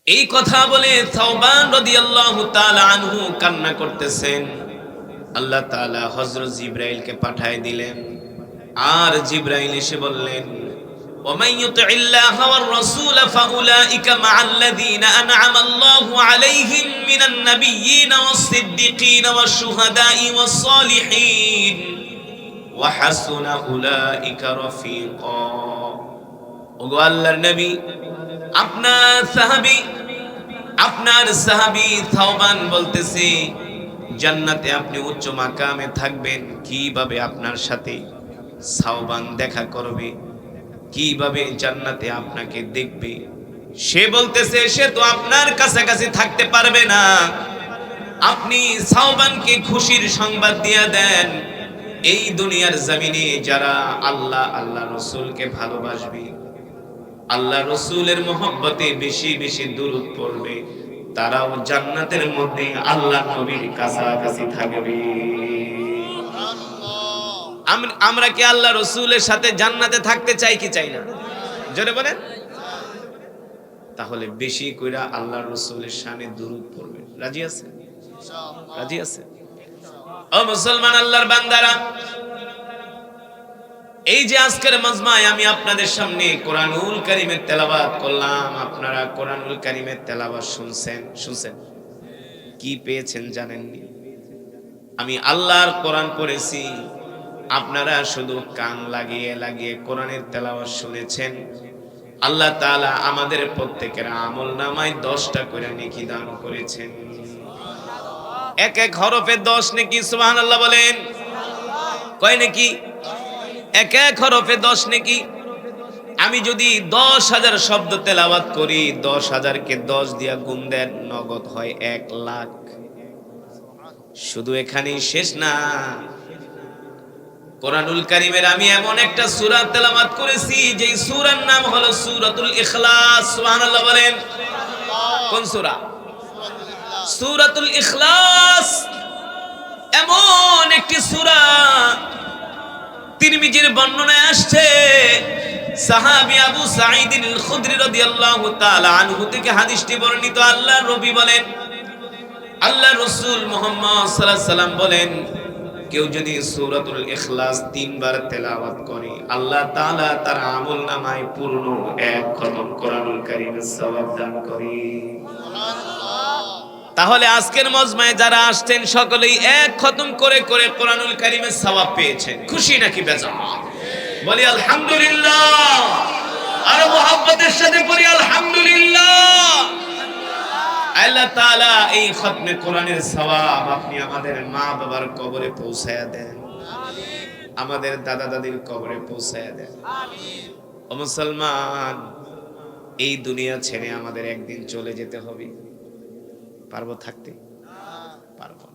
এই কথা বলে সাওবান রাদিয়াল্লাহু তাআলা আনহু কান্না করতেছেন। আল্লাহ তাআলা হযরত জিবরাইলকে পাঠিয়ে দিলেন। আর জিবরাইল এসে বললেন, ওয়ামান ইউতিইল্লাহা ওয়ার রাসূল ফাউলাইকা মাআল্লাযীনা আন'আমা আল্লাহু আলাইহিম মিনান নাবিয়্যিনা ওয়াস-সিদ্দীকিনা ওয়াশ-শুহাদা'i ওয়াস-সালিহিন ওয়া হাসুনা উলাইকা রাফীকা। ওগো আল্লাহর নবী, আপনার সাহাবী সাওবান বলতেছে, জান্নাতে আপনি উচ্চ মাকামে থাকবেন। কিভাবে আপনার সাথে সাওবান দেখা করবে, কিভাবে জান্নাতে আপনাকে দেখবে? সে বলতেছে, সে তো আপনার কাছাকাছি থাকতে পারবে না। আপনি সাওবানকে খুশির সংবাদ দিয়ে দেন, এই দুনিয়ার জমিনে যারা আল্লাহ রাসূলকে ভালোবাসবে, আল্লাহ রসুলের মহব্বতে বেশি বেশি দুরূদ পড়বে, তারাও জান্নাতের মধ্যে আল্লাহ নবীর কাছাকাছি থাকবে। আমরা কি আল্লাহ রসুলের সাথে জান্নাতে থাকতে চাই কি চাই না? জোরে বলেন। তাহলে বেশি কইরা আল্লাহ রসুলের শানে দুরূদ পড়বে। রাজি আছে? রাজি আছে? ও মুসলমান আল্লাহর বান্দারা, এই যে আজকের মাজমায় আমি আপনাদের সামনে কোরআনুল কারীমের তেলাওয়াত করলাম, আপনারা কোরআনুল কারীমের তেলাওয়াত শুনছেন, কি পেয়েছেন জানেননি? আমি আল্লাহর কোরআন পড়েছি, আপনারা শুধু কান লাগিয়ে লাগিয়ে কোরআনের তেলাওয়াত শুনেছেন। আল্লাহ তাআলা আমাদের প্রত্যেকের আমলনামায় 10টা করে নেকি দান করেছেন। এক এক হরফে 10 নেকি। সুবহানাল্লাহ বলেন। কয় নেকি? এক এক হরফে 10 নেকি। আমি যদি 10,000 শব্দ তেলাওয়াত করি, 10,000কে 10 দিয়া গুণ দেন, নগদ হয় 1 লাখ। শুধু এখানেই শেষ না, কোরআনুল কারীমের আমি এমন একটা সূরা তেলাওয়াত করেছি যে সূরার নাম হলো সূরাতুল ইখলাস। সুবহানাল্লাহ বলেন। কোন সূরা? সূরাতুল ইখলাস। এমন একটি সূরা, তিরমিজির বর্ণনায় আসছে, সাহাবী আবু সাঈদ আল খুদরি রাদিয়াল্লাহু তাআলা আনহু থেকে হাদিসটি বর্ণিত। আল্লাহর নবী বলেন, আল্লাহ রাসূল মুহাম্মদ সাল্লাল্লাহু আলাইহি সাল্লাম বলেন, কেউ যদি সূরাতুল ইখলাস 3 বার তেলাওয়াত করে, আল্লাহ তাআলা তার আমলনামায় পূর্ণ 1 খতম কোরআনুল কারীমের সওয়াব দান করে। তাহলে আজকের মজমায় যারা আসছেন সকলেই 1 খতম করে করে কোরআনুল কারীমের সওয়াব পেয়েছেন। খুশি নাকি বেজার? বলি আলহামদুলিল্লাহ। আর মুহাব্বতের সাথে বলি আলহামদুলিল্লাহ। আল্লাহ তাআলা এই খতমে কোরআনের সওয়াব আপনি আমাদের মা বাবার কবরে পৌঁছায়া দেন, আমাদের দাদা দাদির কবরে পৌঁছায়া দেন। আমিন। ও মুসলমান, এই দুনিয়া ছেড়ে আমাদের একদিন চলে যেতে হবে। পারবো থাকতে? পারবো।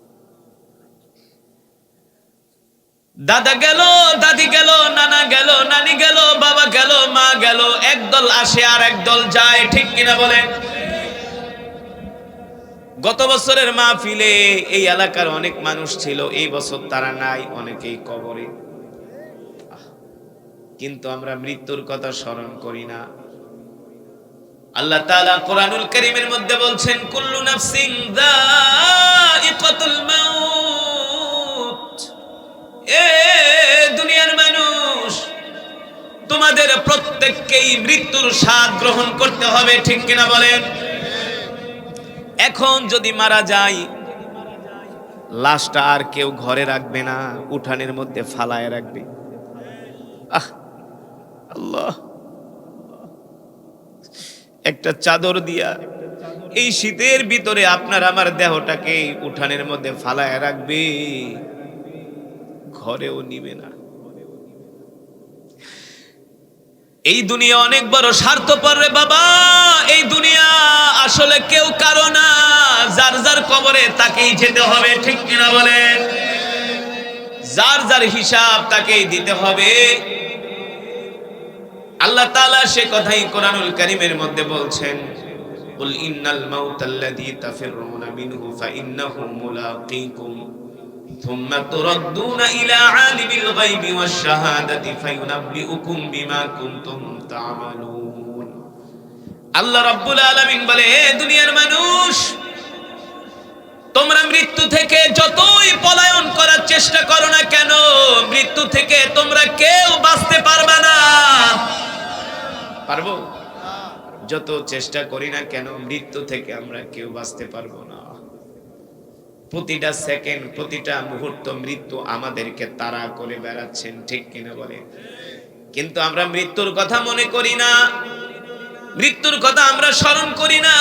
দাদা গেল, দাদি গেল, নানা গেল, নানি গেল, বাবা গেল, মা গেল, একদল আসে আর একদল যায়, ঠিক কিনা বলেন? গত বছরের মাহফিলে এই এলাকার অনেক মানুষ ছিল, এই বছর তারা নাই, অনেকেই কবরে। কিন্তু আমরা মৃত্যুর কথা স্মরণ করি না। আল্লাহ তাআলা কোরআনুল কারীমের মধ্যে বলছেন, কুল্লু নাফসিন যায়িকাতুল মাউত। এ দুনিয়ার মানুষ, তোমাদের প্রত্যেককেই মৃত্যুর স্বাদ গ্রহণ করতে হবে, ঠিক কিনা বলেন? এখন যদি মারা যায়, লাশটা আর কেউ ঘরে রাখবে না, উঠানের মধ্যে ফালায় রাখবে। আল্লাহ, একটা চাদর দিয়া এই শীতের ভিতরে আপনার আমার দেহটাকে উঠানের মধ্যে ফালায় রাখবে, ঘরেও নিবে না। এই দুনিয়া অনেক বড় স্বার্থপর রে বাবা। এই দুনিয়া আসলে কেউ কারো না, যার যার কবরে তাকেই যেতে হবে, ঠিক কিনা বলেন? যার যার হিসাব তাকেই দিতে হবে। আল্লাহ তাআলা সে কথাই কোরআনুল কারীমের মধ্যে বলছেন, কুল ইন্নাল মাউতাল্লাযী তাফিরুনা মিনহু ফাইন্নাহু মুলাকীকুম থুম্মা তুরাদ্দুনা ইলা আলিমিল গায়বি ওয়াশ শাহাদাতি ফায়ুনাব্বিউকুম বিমা কুনতুম তা'মালুন। আল্লাহ রাব্বুল আলামিন বলে, এ দুনিয়ার মানুষ, তোমরা মৃত্যু থেকে যতই পলায়ন করার চেষ্টা করো না কেন, মৃত্যু থেকে তোমরা কেউ বাঁচতে পারবে না। পারবো? যত চেষ্টা করি না কেন, মৃত্যু থেকে আমরা কেউ বাঁচতে পারবো না। প্রতিটা সেকেন্ড, প্রতিটা মুহূর্ত মৃত্যু আমাদেরকে তাড়া করে বেড়াচ্ছেন, ঠিক কিনা বলে? কিন্তু আমরা মৃত্যুর কথা মনে করি না, মৃত্যুর কথা আমরা স্মরণ করি না।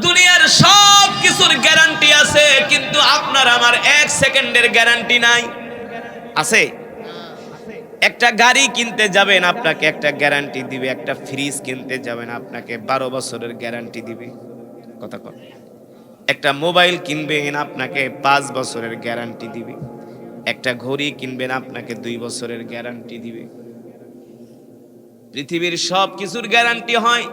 দুনিয়ার সব কিছুর গ্যারান্টি আছে, কিন্তু আপনার আমার এক সেকেন্ডের গ্যারান্টি নাই। আছে? একটা গাড়ি কিনতে যাবেন, আপনাকে একটা গ্যারান্টি দিবে। একটা ফ্রিজ কিনতে যাবেন, আপনাকে 12 বছরের গ্যারান্টি দিবে। কথা কর। একটা মোবাইল কিনবেন, আপনাকে 5 বছরের গ্যারান্টি দিবে। একটা ঘড়ি কিনবেন, আপনাকে 2 বছরের গ্যারান্টি দিবে। পৃথিবীর সব কিছুর গ্যারান্টি হয়।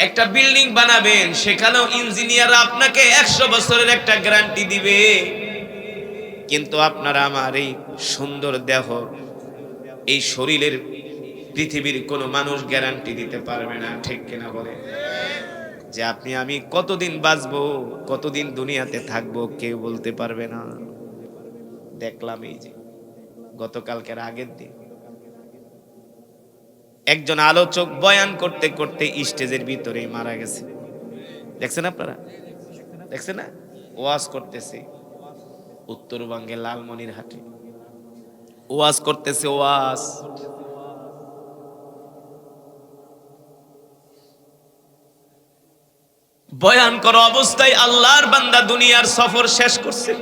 একটা বিল্ডিং বানাবেন, সেখানেও ইঞ্জিনিয়ার আপনাকে 100 বছরের একটা গ্যারান্টি দিবে। কিন্তু আপনারা আমার এই সুন্দর দেহ, এই শরীরের পৃথিবীর কোনো মানুষ গ্যারান্টি দিতে পারবে না, ঠিক কিনা বলে? যে আপনি আমি কতদিন বাঁচবো, কতদিন দুনিয়াতে থাকবো, কেউ বলতে পারবে না। দেখলাম এই যে গতকালকের আগের দিন একজন আলোচক বয়ান করতে করতে স্টেজের ভিতরে মারা গেছে। দেখছেন আপনারা? দেখছেন না? ওয়াজ করতেছে উত্তরবঙ্গে লালমনিরহাটে, ওয়াজ করতেছে। ওয়াজ বয়ান করা অবস্থায় আল্লাহর বান্দা দুনিয়ার সফর শেষ করছে।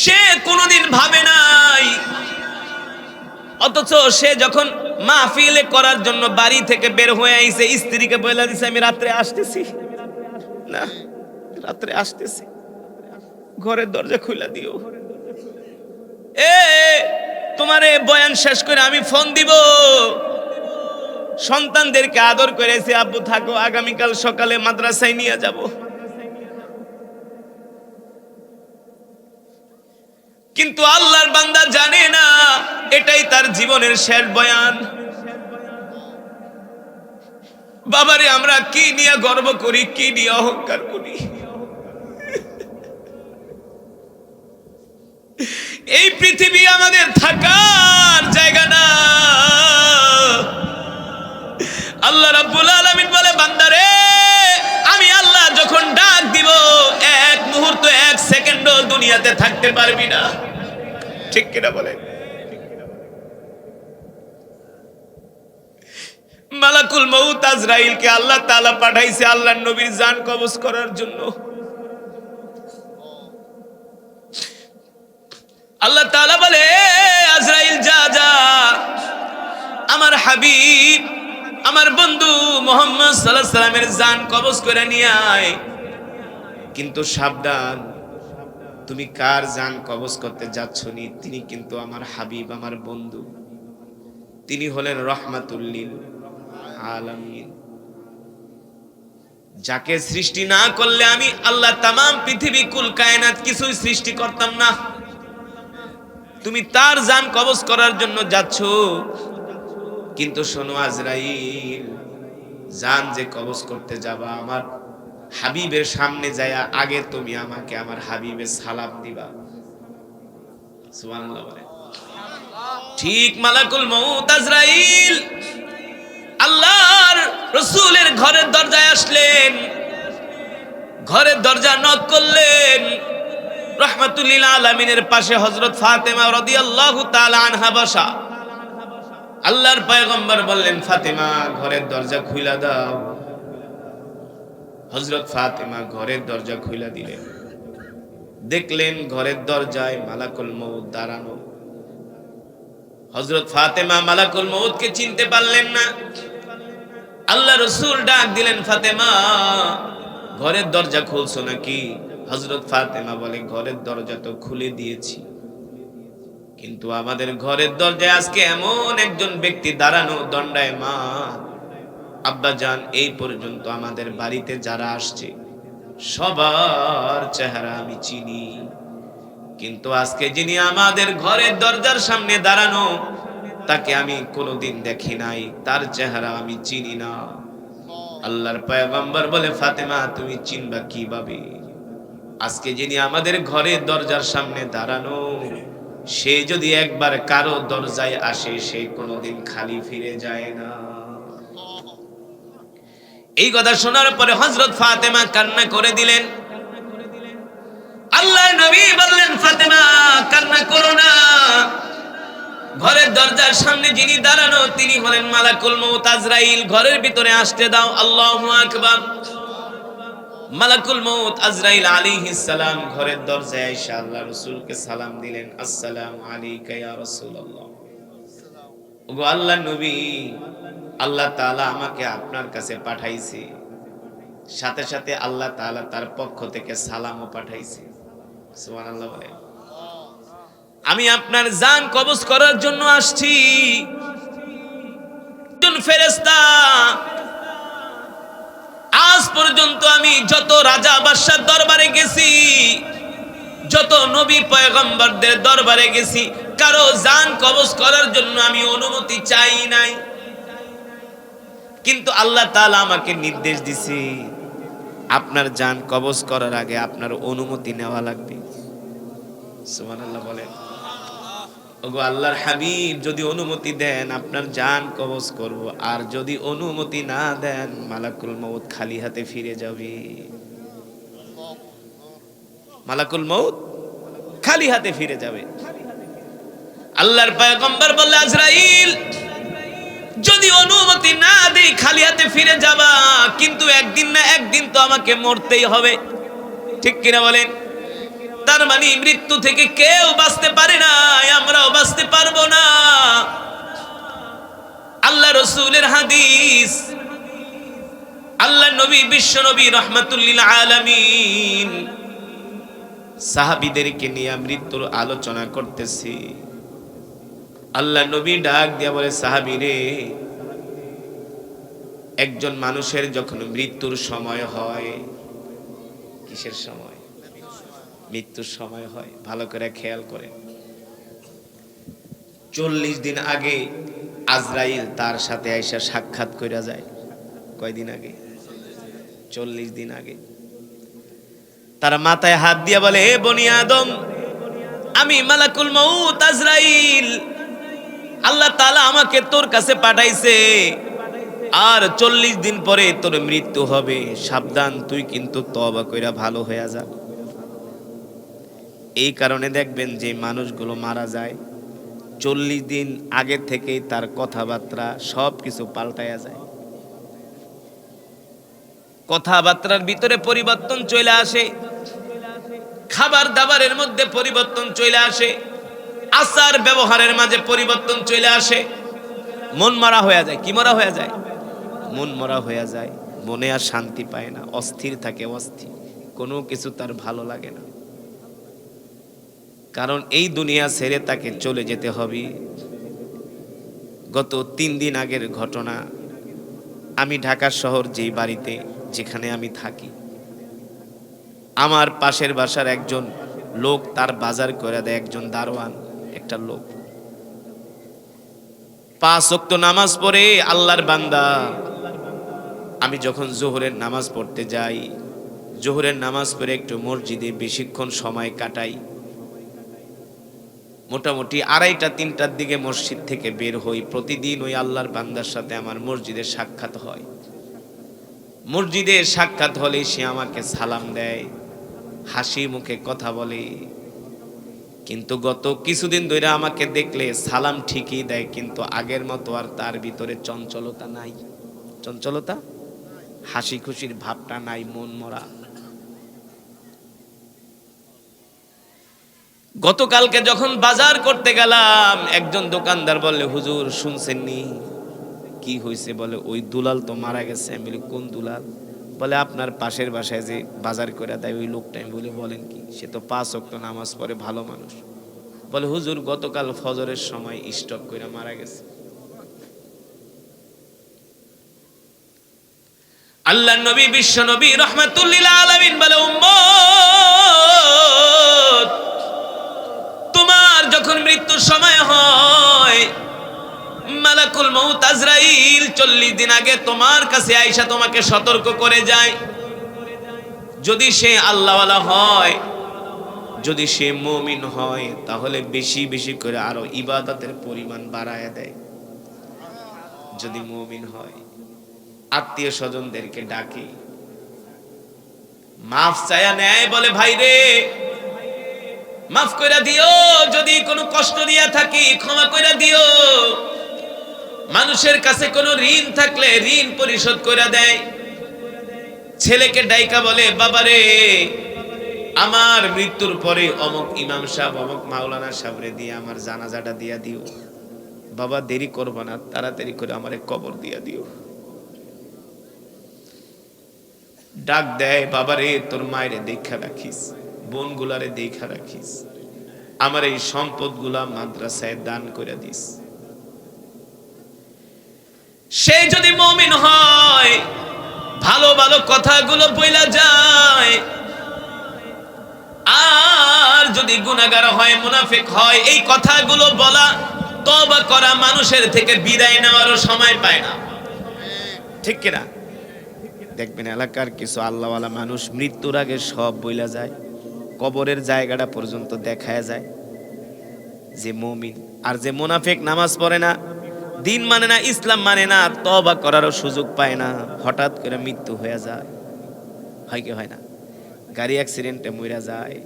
সে কোনোদিন ভাবে নাই, অথচ সে যখন মাহফিলে করার জন্য বাড়ি থেকে বের হয়ে আইছে, স্ত্রীকে বলে দিছে আমি রাত্রে আসতেছি, না রাত্রে আসতেছি, ঘরের দরজা খুলে দিও। তোমারে বয়ান শেষ করে আমি ফোন দিব। সন্তানদেরকে আদর করেছে, আব্বু থাকো, আগামীকাল সকালে মাদ্রাসায় নিয়ে যাব। কিন্তু আল্লাহর বান্দা জানে না এটাই তার জীবনের শেষ বয়ান। বাবারে, আমরা কি নিয়ে গর্ব করি, কি নিয়ে অহংকার করি? এই পৃথিবী আমাদের থাকার জায়গা না। আল্লাহ রাব্বুল আলামিন বলে, বান্দারে, আমি আল্লাহ যখন ডাক দিব, এক মুহূর্ত, এক সেকেন্ডও দুনিয়াতে থাকতে পারবি না, ঠিক কিনা বলে? মালাকুল মউত আজরাইলকে আল্লাহ তাআলা পাঠাইছে আল্লাহর নবীর জান কবজ করার জন্য। আল্লাহ তাআলা বলে, আজরাইল যা যা, আমার হাবিব, আমার বন্ধু মুহাম্মদ সাল্লাল্লাহু আলাইহি সাল্লামের জান কবজ করে নিয়ে আয়। কিন্তু সাবধান, তুমি কার জান কবজ করতে যাচ্ছ নি? তিনি কিন্তু আমার হাবিব, আমার বন্ধু। তিনি হলেন রাহমাতুল লিল আলামিন। যাকে সৃষ্টি না করলে আমি আল্লাহ তামাম পৃথিবী কুল কায়নাত কিছুই সৃষ্টি করতাম না। তুমি তার জান কবজ করার জন্য যাচ্ছ। কিন্তু শোনো আজরাইল, জান যে কবজ করতে যাবা, আমার হাবিবের সামনে যায়া আগে তুমি আমাকে আমার হাবিবের সালাম দিবা। সুবহানাল্লাহ বলে। ঠিক মালাকুল মউত আজরাইল আল্লাহর রাসূলের ঘরের দরজায় আসলেন, ঘরের দরজা নক করলেন। রাহমাতুল লিল আলামিনের পাশে হযরত ফাতেমা রাদিয়াল্লাহু তাআলা আনহা বসা। আল্লাহর পয়গম্বর বললেন, ফাতেমা, ঘরের দরজা খুইলা দাও। হযরত ফাতেমা ঘরের দরজা খুইলা দিলেন। দেখলেন ঘরের দরজায় মালাকুল মউত দাঁড়ানো। হযরত ফাতেমা মালাকুল মউতকে চিনতে পারলেন না। আল্লাহ রাসূল ডাক দিলেন, ফাতেমা, ঘরের দরজা খুলছো নাকি? হযরত ফাতেমা বলে, ঘরের দরজা তো খুলে দিয়েছি, কিন্তু আমাদের ঘরের দরজায় আজকে এমন একজন ব্যক্তি দাঁড়ানো, দণ্ডায়মান। আব্বাজান, এই পর্যন্ত আমাদের বাড়িতে যারা আসছে সবার চেহারা আমি চিনি, কিন্তু আজকে যিনি আমাদের ঘরের দরজার সামনে দাঁড়ানো, তাকে আমি কোনোদিন দেখি নাই, তার চেহারা আমি চিনি না। আল্লাহর পয়গম্বর বলে, ফাতেমা তুমি চিনবা কিভাবে? আজকে যিনি আমাদের ঘরের দরজার সামনে দাঁড়ানো, সে যদি একবার কারো দরজায় আসে, সে কোনোদিন খালি ফিরে যায় না। এই কথা শোনার পরে হযরত ফাতেমা কান্না করে দিলেন। আল্লাহর নবী বললেন, ফাতেমা কান্না করো না, ঘরের দরজার সামনে যিনি দাঁড়ানো তিনি হলেন মালাকুল মউত আজরাইল, ঘরের ভিতরে আসতে দাও। আল্লাহু আকবার। মালাকুল মউত আজরাইল আলাইহিস সালাম ঘরের দরজায় এসে আল্লাহর রাসূলকে সালাম দিলেন, আসসালামু আলাইকা ইয়া রাসূলুল্লাহ। ওগো আল্লাহর নবী, আল্লাহ তাআলা আমাকে আপনার কাছে পাঠাইছে, সাথে সাথে আল্লাহ তাআলা তার পক্ষ থেকে সালামও পাঠাইছে। সুবহানাল্লাহ বলেন। আমি আপনার জান কবজ করার জন্য আসছি। একজন ফেরেশতা, আজ পর্যন্ত আমি যত রাজা বাদশার দরবারে গেছি, যত নবী পয়গম্বরদের দরবারে গেছি, কারো জান কবজ করার জন্য আমি অনুমতি চাই নাই। কিন্তু আল্লাহ তাআলা আমাকে নির্দেশ দিছে, আপনার জান কবজ করার আগে আপনার অনুমতি নেওয়া লাগবে। সুবহানাল্লাহ বলেন। ওগো আল্লাহর হাবিব, যদি অনুমতি দেন আপনার জান কবজ করব, আর যদি অনুমতি না দেন মালাকুল মউত খালি হাতে ফিরে যাবে। মালাকুল মউত খালি হাতে ফিরে যাবে। আল্লাহর পয়গম্বর বললেন, আজরাইল যদি অনুমতি না দেই খালি হাতে ফিরে যাবা, কিন্তু একদিন না একদিন তো আমাকে মরতেই হবে, ঠিক কিনা বলেন? তার মানে মৃত্যু থেকে কেউ বাঁচতে পারে না, আমরাও বাঁচতে পারবো না। আল্লাহ রাসূলের হাদিস, আল্লাহ নবী বিশ্ব নবী রাহমাতুল লিল আলামিন সাহাবীদেরকে নিয়ে মৃত্যুর আলোচনা করতেছি। আল্লাহ নবী ডাক দিয়া বলে, সাহাবীরে, একজন মানুষের যখন মৃত্যুর সময় হয়, কিসের সময়? মৃত্যুর সময় হয়, ভালো করে খেয়াল করেন। 40 দিন আগে আজরাইল তার সাথে আইসা সাক্ষাৎ কইরা যায়। কয়দিন আগে? 40 দিন আগে। তার মাথায় হাত দিয়া বলে, হে বনি আদম, আমি মালাকুল মউত আজরাইল, আল্লাহ তাআলা আমাকে তোর কাছে পাঠাইছে, আর 40 দিন পরে তোর মৃত্যু হবে, সাবধান, তুই কিন্তু তওবা কইরা ভালো হয়ে যা। এই কারণে দেখবেন যে মানুষগুলো মারা যায়, 40 দিন আগে থেকেই তার কথাবার্তা সবকিছু পাল্টায়া যায়। কথাবার্তার ভিতরে পরিবর্তন চলে আসে, খাবার দাবারের মধ্যে পরিবর্তন চলে আসে, আচার ব্যবহারের মাঝে পরিবর্তন চলে আসে, মন মরা হয়ে যায়। কি মরা হয়ে যায়? মন মরা হয়ে যায়, মনে আর শান্তি পায় না, অস্থির থাকে, অস্থির, কোনো কিছু তার ভালো লাগে না। কারণ এই দুনিয়া ছেড়ে তাকে চলে যেতে হবে। গত 3 দিন আগের ঘটনা, আমি ঢাকা শহর যেই বাড়িতে যেখানে আমি থাকি, আমার পাশের বাসার একজন লোক তার বাজার করে দেয়, একজন দারোয়ান, একটা লোক 5 ওয়াক্ত নামাজ পড়ে আল্লাহর বান্দা। আমি যখন জোহরের নামাজ পড়তে যাই, জোহরের নামাজ পড়ে একটু মসজিদে বেশিক্ষণ সময় কাটাই, মোটামুটি 2:30-3টার দিকে মসজিদ থেকে বের হই। প্রতিদিন ওই আল্লাহর বান্দার সাথে আমার মসজিদে সাক্ষাৎ হয়। মসজিদে সাক্ষাৎ হলে সে আমাকে সালাম দেয়, হাসি মুখে কথা বলে। কিন্তু গত কিছুদিন ধরে আমাকে দেখলে সালাম ঠিকই দেয়, কিন্তু আগের মতো আর তার ভিতরে চঞ্চলতা নাই। চঞ্চলতা, হাসি খুশির ভাবটা নাই, মন মরা। গতকালকে যখন বাজার করতে গেলাম, একজন দোকানদার বললে, হুজুর শুনছেননি? কি হয়েছে? বলে, ওই দুলাল তো মারা গেছে। আমি বলি, কোন দুলাল? বলে, আপনার পাশের বাসায় যে বাজার করে দেয় ওই লোকটা। আমি বলি, বলেন কি? সে তো 5 ওয়াক্ত নামাজ পড়ে, ভালো মানুষ। বলে, হুজুর গতকাল ফজরের সময় স্ট্রোক করে মারা গেছে। আল্লাহর নবী বিশ্ব নবী রাহমাতুল লিল আলামিন বলে, উম্মত, তোমার যখন মৃত্যুর সময় হয় মালাকুল মউত আজরাইল 40 দিন আগে তোমার কাছে আয়েশা তোমাকে সতর্ক করে যায়, যদি সে আল্লাহওয়ালা হয়, যদি সে মুমিন হয়, তাহলে বেশি বেশি করে আরো ইবাদতের পরিমাণ বাড়ায় দেয়। যদি মুমিন হয়, আত্মীয় স্বজনদেরকে ডাকে, মাফ চায়া নেয়, বলে ভাই রে মাফ কইরা দিও, যদি কোনো কষ্ট দিয়া থাকি ক্ষমা কইরা দিও। মানুষের কাছে কোনো ঋণ থাকলে ঋণ পরিশোধ কইরা দেয়। ছেলেকে ডাইকা বলে বাবা রে আমার মৃত্যুর পরে অমুক ইমাম সাহেব অমুক মাওলানা সাহেবরে দিয়ে আমার জানাজাটা দিয়া দিও। বাবা দেরি করবা না, তাড়াতাড়ি করে আমারে কবর দিয়া দিও। ডাক দেয় বাবারে তোর মায়েরে দেখা রাখিস, বোনগুলারে দেখা রাখিস, আমার এই সম্পদগুলা মাদ্রাসায় দান করে দিস। সে যদি মুমিন হয়, ভালো ভালো কথাগুলো বইলা যায়। আর যদি গুনাহগার হয়, মুনাফিক হয়, এই কথাগুলো বলা, তওবা করা, মানুষের থেকে বিদায় নেওয়ারও সময় পায় না। ঠিক কিনা? দেখবেন এলাকার কিছু আল্লাহওয়ালা মানুষ মৃত্যুর আগে সব বইলা যায়, কবরের জায়গাটা পর্যন্ত দেখায় যায় যে মুমিন। আর যে মুনাফিক নামাজ পড়ে না, দিন মানে না, ইসলাম মানে না, তওবা করারও সুযোগ পায় না, হঠাৎ করে মৃত্যু হয়ে যায়। হয় কি হয় না? গাড়ি অ্যাক্সিডেন্টে মরে যায়,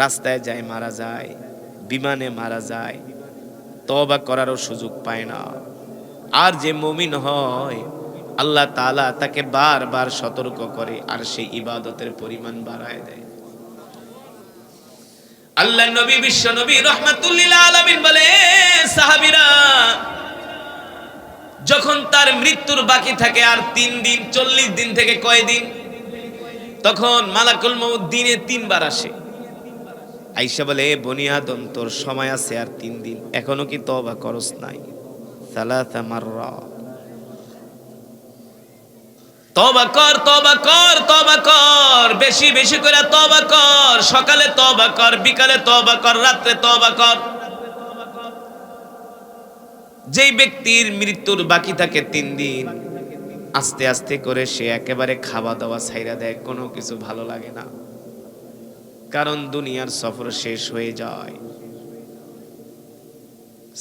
রাস্তায় যায় মারা যায়, বিমানে মারা যায়, তওবা করারও সুযোগ পায় না। আর যে মুমিন হয়, আল্লাহ তাআলা তাকে বারবার সতর্ক করে আর সেই ইবাদতের পরিমাণ বাড়ায় দেয়। আল্লাহর নবী বিশ্ব নবী রাহমাতুল লিল আলামিন বলে, সাহাবীরা যখন তার মৃত্যুর বাকি থাকে আর 3 দিন, 40 দিন থেকে কয়দিন, তখন মালাকুল মউত দিনে 3 বার আসে। আয়েশা বলে বনি আদম তোর সময় আছে আর 3 দিন, এখনো কি তওবা করস নাই? সালাসা মাররা, তওবা কর, তওবা কর, তওবা কর, বেশি বেশি করে তওবা কর, সকালে তওবা কর, বিকালে তওবা কর, রাতে তওবা কর। যেই ব্যক্তির মৃত্যুর বাকি থাকে 3 দিন, আস্তে আস্তে করে সে একেবারে খাওয়া দাওয়া ছাইরা দেয়, কোনো কিছু ভালো লাগে না, কারণ দুনিয়ার সফর শেষ হয়ে যায়।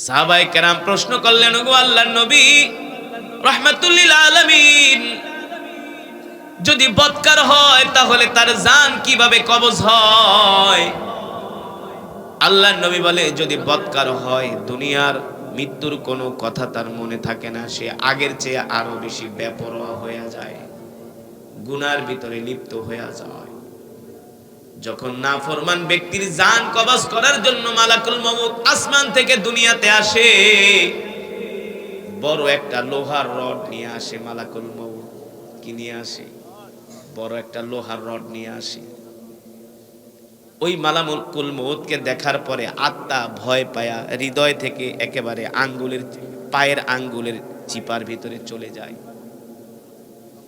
সাহাবায়ে কেরাম প্রশ্ন করলেন, ওগো আল্লাহর নবী রাহমাতুল লিল আলামিন, যদি বদকার হয় তাহলে তার জান কিভাবে কবজ হয়? আল্লাহর নবী বলে, যদি বদকার হয়, দুনিয়ার মৃত্যুর কোনো কথা তার মনে থাকে না, সে আগের চেয়ে আরো বেশি বেপরোয়া হয়ে যায়, গুনার ভিতরে লিপ্ত হয়ে যায়। যখন নাফরমান ব্যক্তির জান কবজ করার জন্য মালাকুল মউত আসমান থেকে দুনিয়াতে আসে, বড় একটা লোহার রড নিয়ে আসে। মালাকুল মউত কি নিয়ে আসে? বড় একটা লোহার রড নিয়ে আসে। ওই মালাকুল মউতকে দেখার পরে আত্মা ভয় পায়া হৃদয় থেকে একেবারে পায়ের আঙ্গুলের চিপার ভিতরে চলে যায়।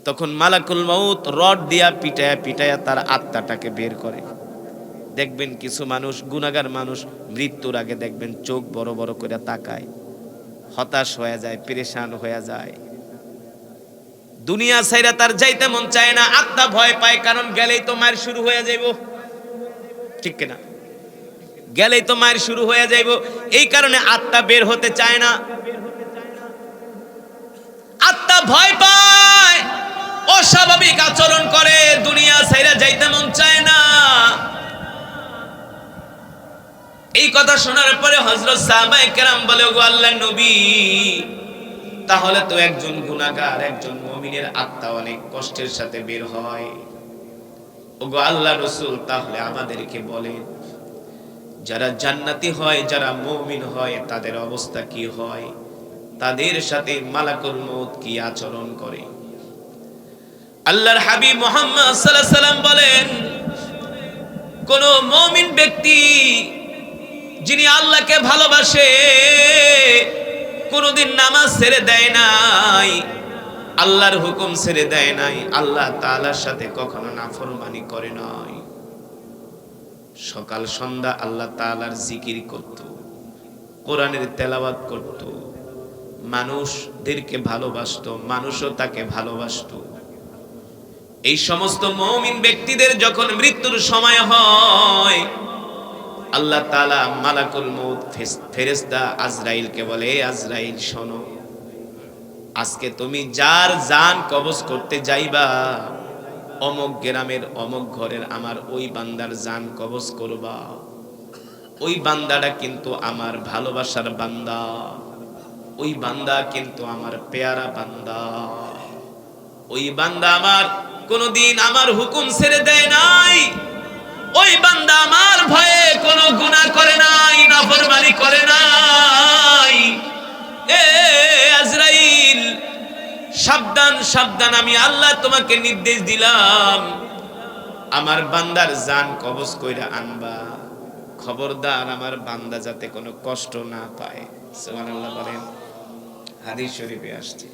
তখন মালাকুল মউত রড দিয়া পিটায়া পিটায়া তার আত্মাটাকে বের করে। দেখবেন কিছু মানুষ, গুনাহগার মানুষ, মৃত্যুর আগে দেখবেন চোখ বড় বড় করে তাকায়, হতাশ হয়ে যায়, পেরেশান হয়ে যায়, দুনিয়া ছাইরা তার যাইতে মন চায় না, আত্মা ভয় পায়, কারণ গেলেই তো মার শুরু হয়ে যাইব। ঠিক কিনা? গেলেই তো মার শুরু হয়ে যাইব, এই কারণে আত্মা বের হতে চায় না, আত্মা ভয় পায়, অস্বাভাবিক আচরণ করে, দুনিয়া ছাইরা যাইতে মন চায় না। এই কথা শোনার পরে হযরত সাহাবায়ে কেরাম বলে, ওগো আল্লাহর নবী, তাহলে তো একজন গুনাহগার, একজন মুমিনের আত্মা অনেক কষ্টের সাথে বের হয়। ওগো আল্লাহর রাসূল, তাহলে আমাদেরকে বলেন, যারা জান্নাতি হয়, যারা মুমিন হয়, তাদের অবস্থা কি হয়? তাদের সাথে মালাকুল মউত কি আচরণ করে? আল্লাহর হাবিব মুহাম্মদ সাল্লাল্লাহু আলাইহি সাল্লাম বলেন, কোন মুমিন ব্যক্তি যিনি আল্লাহকে ভালোবাসে, কোনদিন নামাজ ছেড়ে দেয় নাই, আল্লাহর হুকুম ছেড়ে দেয় নাই, আল্লাহ তাআলার সাথে কখনো নাফরমানি করে নাই, সকাল সন্ধ্যা আল্লাহ তাআলার জিকির করত, কোরআনের তেলাওয়াত করত, মানুষদেরকে ভালোবাসতো, মানুষও তাকে ভালোবাসতো। এই সমস্ত মুমিন ব্যক্তিদের যখন মৃত্যুর সময় হয়, আল্লাহ তাআলা মালাকুল মউত ফেরেশতা আজরাইলকে বলে, আজরাইল শোনো, আজকে তুমি যার জান কবজ করতে যাইবা, অমুক গ্রামের অমুক ঘরের আমার ওই বান্দার জান কবজ করবা। ওই বান্দাটা কিন্তু আমার ভালোবাসার বান্দা, ওই বান্দা কিন্তু আমার পেয়ারা বান্দা, ওই বান্দা আমার কোনদিন আমার হুকুম ছেড়ে দেয় নাই, ওই বান্দা আমার ভয়ে কোনো গুনাহ করে নাই, নাফরমানি করে নাই। এ আজরাইল, সাবধান সাবধান, আমি আল্লাহ তোমাকে নির্দেশ দিলাম, আমার বান্দার জান কবজ কইরা আনবা। খবরদার আমার বান্দা যাতে কোনো কষ্ট না পায়। সুবহানাল্লাহ বলেন। হাদিস শরীফে আসছে,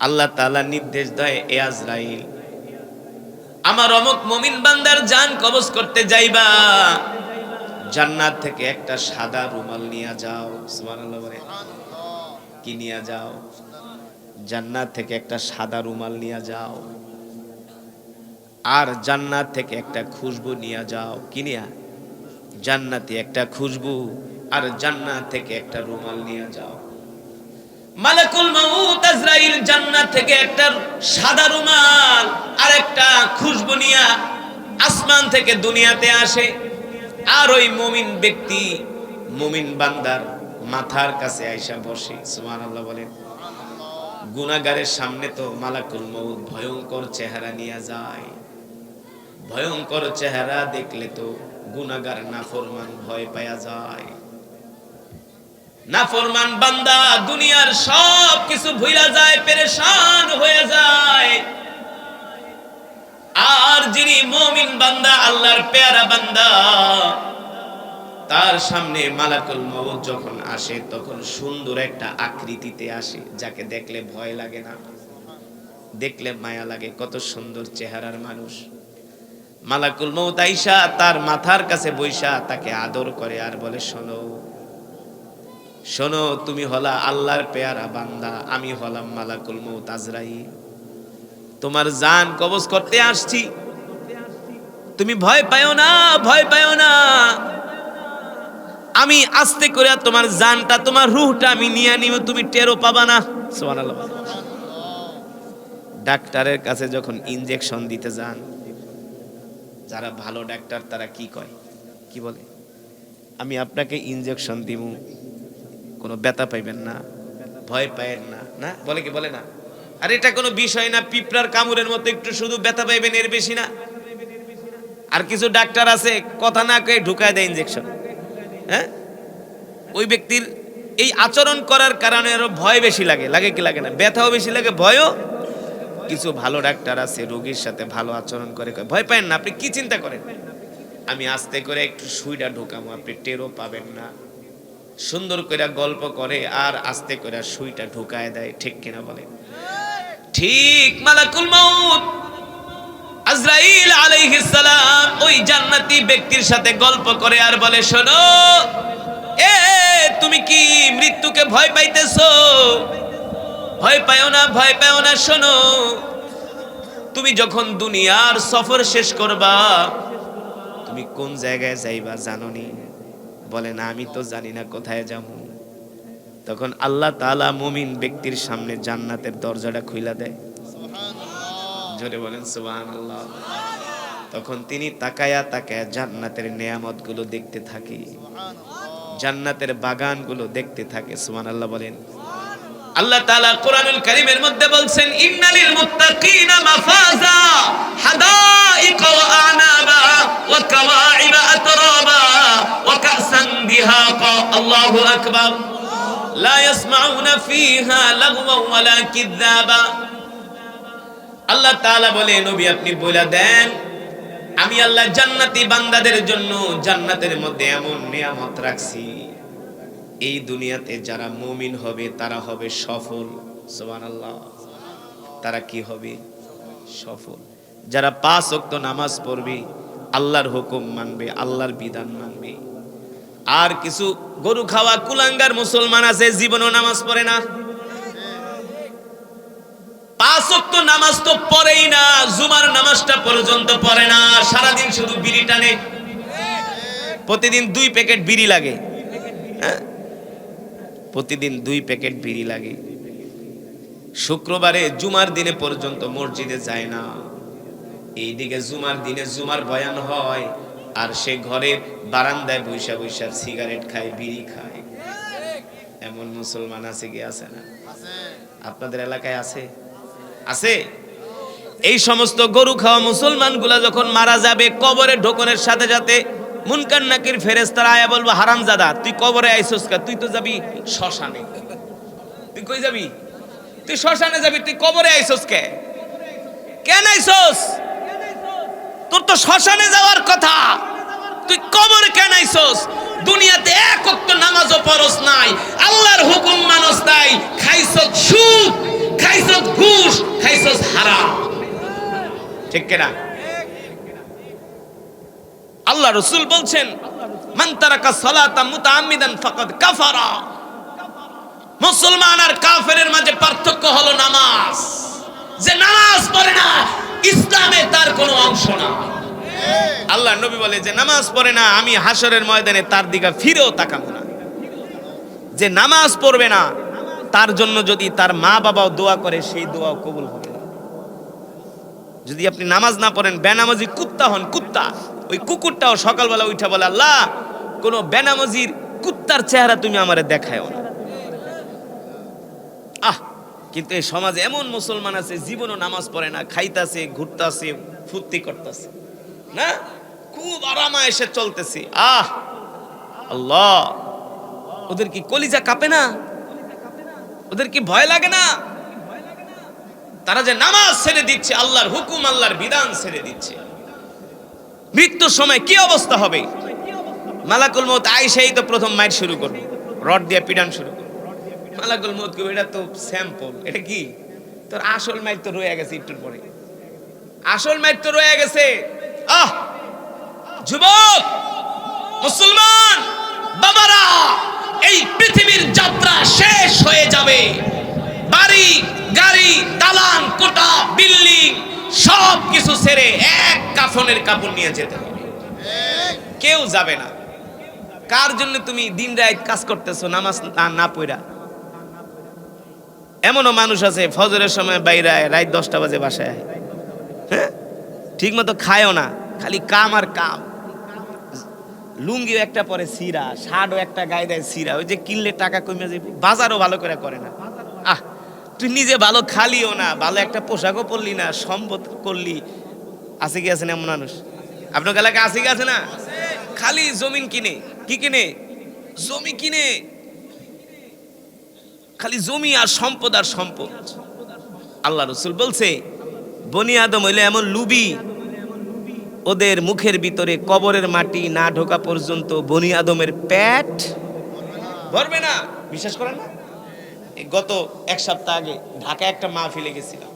আল্লাহ তাআলা নির্দেশ দেয়, এ আজরাইল, আমার অমুক মুমিন বান্দার জান কবজ করতে যাইবা, জান্নাত থেকে একটা সাদা রুমাল নিয়ে যাও। সুবহানাল্লাহ বলেন। কি নিয়ে যাও? জান্নাত থেকে একটা সাদা রুমাল নিয়ে যাও, আর জান্নাত থেকে একটা খুশবু নিয়ে যাও। কি নিয়া? জান্নাতি একটা খুশবু, আর জান্নাত থেকে একটা রুমাল নিয়ে যাও। মালাকুল মউত আজরাইল জান্নাত থেকে একটা সাদা রুমাল আর একটা খুশবু নিয়ে আসমান থেকে দুনিয়াতে আসে, আর ওই মুমিন ব্যক্তি, মুমিন বান্দার মাথার কাছে আইসা বসে। সুবহানাল্লাহ বলেন। গুনাহগারের সামনে তো মালাকুল মউত ভয়ঙ্কর চেহারা নিয়ে যায়। ভয়ঙ্কর চেহারা দেখলে তো গুনাহগার নাফরমান ভয় পায়া যায়। নাফরমান বান্দা দুনিয়ার সব কিছু ভুলা যায়, পেরেশান হয়ে যায়। আর যিনি মুমিন বান্দা, আল্লাহর পেয়ারা বান্দা, তার সামনে মালাকুল মউত যখন আসে তখন সুন্দর একটা আকৃতিতে আসে, যাকে দেখলে ভয় লাগে না, দেখলে মায়া লাগে। কত সুন্দর চেহারার মানুষ। মালাকুল মউত আইসা তার মাথার কাছে বইসা তাকে আদর করে আর বলে, শোনো শোনো, তুমি হলা আল্লাহর পেয়ারা বান্দা, আমি হলাম মালাকুল মউত আজরাইল, তোমার জান কবজ করতে আসছি, তুমি ভয় পাও না, ভয় পাও না। আমি আস্তে করে তোমার জানটা, তোমার রূহটা আমি নিয়ে নিব, তুমি টেরও পাবা না। সুবহানাল্লাহ। ডাক্তারের কাছে যখন ইনজেকশন দিতে যান, যারা ভালো ডাক্তার তারা কি কয়, কি বলে? আমি আপনাকে ইনজেকশন দিব, কোনো ব্যথা পাইবেন না, ভয় পাইবেন না, না বলে কি? বলে না? আর এটা কোনো বিষয় না, পিঁপড়ার কামড়ের মতো একটু শুধু ব্যথা পাইবেন, এর বেশি না। আর কিছু ডাক্তার আছে কথা না কয়ে ঢুকায় দেয় ইনজেকশন। হ্যাঁ, ওই ব্যক্তির এই আচরণ করার কারণে আরো ভয় বেশি লাগে, লাগে কি লাগে না? ব্যথাও বেশি লাগে, ভয়ও। কিছু ভালো ডাক্তার আছে রোগীর সাথে ভালো আচরণ করে, ভয় পায় না, আপনি কি চিন্তা করেন, আমি আস্তে করে একটু সুইটা ঢুকাবো, আপনি টেরও পাবেন না। সুন্দর করে গল্প করে আর আস্তে করে সুইটা ঢুকায় দেয়। ঠিক কিনা বলে? ঠিক। মালাকুল মউত আজরাইল আলাইহিস সালাম ওই জান্নাতি ব্যক্তির সাথে গল্প করে আর বলে, শোনো, এ তুমি কি মৃত্যুকে ভয় পাইতেছো? ভয় পাও না, ভয় পাও না। শোনো, তুমি যখন দুনিয়ার সফর শেষ করবা, তুমি কোন জায়গায় যাইবা জানো নি? বলে না, আমি তো জানি না কোথায় যাবো। তখন আল্লাহ তাআলা মুমিন ব্যক্তির সামনে জান্নাতের দরজাটা খুইলা দেয়। জোরে বলেন সুবহানাল্লাহ। তখন তিনি তাকায়া তাকায়া জান্নাতের নেয়ামতগুলো দেখতে থাকে, জান্নাতের বাগানগুলো দেখতে থাকে। সুবহানাল্লাহ বলেন। আল্লাহ তাআলা কোরআনুল কারীমের মধ্যে বলছেন, ইন্নালিল মুত্তাকিনা মাফাজা হাদাইকা ওয়া আনাবা ওয়া কাওয়াইবা আতরাবা ওয়া কাসান দিহাকা। আল্লাহু আকবার। লা ইয়াসমাউনা ফিহা লাগওয়া ওয়ালা কিযাবা। আল্লাহ তাআলা বলে, নবী আপনি বলে দেন, আমি আল্লাহ জান্নাতি বান্দাদের জন্য জান্নাতের মধ্যে এমন নিয়ামত রাখছি, এই দুনিয়াতে যারা মুমিন হবে তারা হবে সফল। সুবহানাল্লাহ। তারা কি হবে? সফল। যারা 5 ওয়াক্ত নামাজ পড়বে, আল্লাহর হুকুম মানবে, আল্লাহর বিধান মানবে, আর কিছু গরু খাওয়া কুলাঙ্গার মুসলমান আছে, জীবনও নামাজ পড়ে না। 5 ওয়াক্ত নামাজ তো পড়েই না, জুমার নামাজটা পর্যন্ত পড়ে না, সারাদিন শুধু বিড়ি টানে। প্রতিদিন 2 প্যাকেট বিড়ি লাগে, প্রতিদিন 2 প্যাকেট বিড়ি লাগে। শুক্রবারে জুমার দিনে পর্যন্ত মসজিদে যায় না। এইদিকে জুমার দিনে জুমার বয়ান হয়, আর সে ঘরের বারান্দায় বৈশা বৈশা সিগারেট খায়, বিড়ি খায়। এমন মুসলমান আছে কি আছে না? আপনাদের এলাকায় আছে? আছে। এই সমস্ত গরু খাওয়া মুসলমানগুলা যখন মারা যাবে, কবরে ঢোকনের সাথে সাথে মুনকার নাকির ফেরেশতারা আয়া বলবো, হারামজাদা তুই কবরে আইছস কা? তুই তো যাবি শ্মশানে। তুই কই যাবি? তুই শ্মশানে যাবি, তুই কবরে আইছস কে? কেন আইছস? তোর তো শ্মশানে যাওয়ার কথা, তুই কবরে কেন আইছস? দুনিয়াতে 1 ওয়াক্ত নামাজও পড়স নাই, আল্লাহর হুকুম মানস নাই, খাইছস সুদ, খাইছস ঘুষ, খাইছস হারাম। ঠিক কিনা? আল্লাহ রাসূল বলছেন, মান তারাকা সালাতা মুতাআম্মিদান ফাকাদ কাফারা। মুসলমান আর কাফেরের মাঝে পার্থক্য হলো নামাজ। যে নামাজ পড়ে না, ইসলামে তার কোনো অংশ না। আল্লাহ নবী বলে, যে নামাজ পড়ে না, আমি হাসরের ময়দানে তার দিকে ফিরেও তাকাবো না। যে নামাজ পড়বে না, তার জন্য যদি তার মা বাবাও দোয়া করে, সেই দোয়াও কবুল হবে না। যদি আপনি নামাজ না পড়েন, বেনামাজি কুত্তা হন, কুত্তা, ওই কুকুরটাও সকালবেলা উঠা বলে, আল্লাহ কোন বেনামাজির কুত্তার চেহারা তুমি আমারে দেখায়ও না। কিন্তু এই সমাজে এমন মুসলমান আছে, জীবনও নামাজ পড়ে না, খাইতাছে, ঘুরতাছে, ফুর্তি করতেছে না, খুব আরামায়েশে চলতেছে। আল্লাহ, ওদের কি কলিজা কাঁপে না? ওদের কি ভয় লাগে না? তারা যে নামাজ ছেড়ে দিচ্ছে, আল্লাহর হুকুম, আল্লাহর বিধান ছেড়ে দিচ্ছে, মৃত্যুর সময় কি অবস্থা হবে? মালাকুল মউত আইসাই তো প্রথম মাইট শুরু করবে, রড দিয়ে পিটান শুরু করবে। মালাকুল মউত কবে, এটা তো স্যাম্পল, এটা কি তোর আসল মাইট তো রয়ে গেছে, একটু পরে আসল মাইট তো রয়ে গেছে। যুবক মুসলমান বাবারা, এই পৃথিবীর যাত্রা শেষ হয়ে যাবে। বাড়ি গাড়ি দালান কোটা বিল্ডিং সব কিছু ছেড়ে এক কাফনের কাপড় নিয়ে যেতে হবে, কেউ যাবে না। কার জন্য তুমি দিন রাত কাজ করতেছো নামাজ না পড়া? এমনও মানুষ আছে ফজরের সময় বাইরে আয়, রাত 10টা বাজে বাসায় আয়, হ্যাঁ, ঠিক মতো খায়ও না, খালি কাম আর কাম। লুঙ্গিও একটা পরে সিরা, শার্টও একটা গায়ে দেয় সিরা, ওই যে কিনলে টাকা কমে যাবে, বাজারও ভালো করে করে না। তুই নিজে ভালো খালিও না, ভালো একটা পোশাকও পরলি না, সম্পদ করলি। আছে কি আছে না এমন মানুষ? আপনার এলাকায় আছে কি আছে না? খালি জমিন কিনে, কি কিনে? জমি কিনে, খালি জমি আর সম্পদ আর সম্পদ। আল্লাহ রাসূল বলছে, বনি আদম হইলে এমন লুবি, ওদের মুখের ভিতরে কবরের মাটি না ঢোকা পর্যন্ত বনি আদমের পেট ভরবে না। বিশ্বাস করেন না? গত 1 সপ্তাহ আগে ঢাকায় একটা মাহফিলে গেছিলাম,